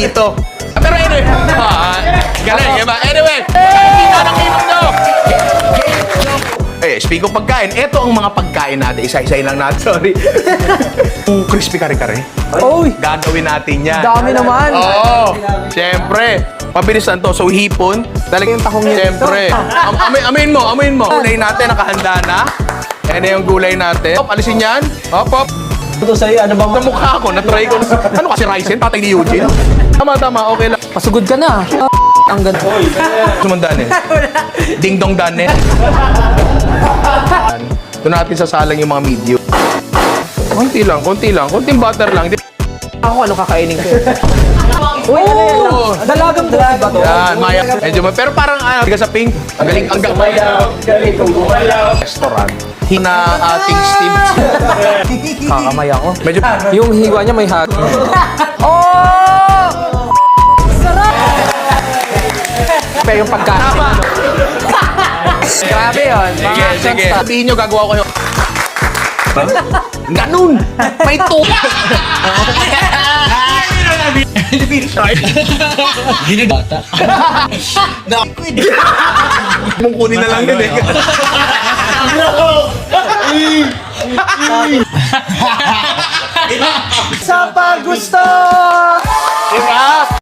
dito. Pero anyway, galing, diba? Anyway, hindi na nakinom nyo. Eh, speak of pagkain, eto ang mga pagkain natin. Isa-isayin lang natin, sorry. Crispy kare-kare. Oy! Gagawin natin yan. Dami naman. Oo, siyempre. Mabilis lang to. So, hipon. Talagang Yung tahong yun. siyempre. Amin mo. Gulay natin, nakahanda na. Yan na yung gulay natin. Hop, alisin yan. Hop. Ito sa'yo, ano bang Sa mukha ko, na-try ko. Ano kasi, Ryzen? Tatay ni Eugene? Tama, okay lang. Pasugod ka na. Ang ganda. Sumundan eh. Ding-dong dan eh. Doon natin sasalang yung mga medium. Konti lang. Konting butter lang. Ako, ano kakainin ko? Uy, ano yan lang? Dalagang buhay ba to? Yan, maya. Medyo pero parang tiga sa pink. Ang galing, ang restaurant. Na ating steam. Kakamay ako. Medyo, Yung hiwa niya may hati. Oh! Sarap! Pero yung pagkain. Grabe yun. Mga sige. action stuff. Sabihin nyo, gagawa ko yung... Ganun! May tuwa! Mong kunin na lang yun eh. Sa paggusto!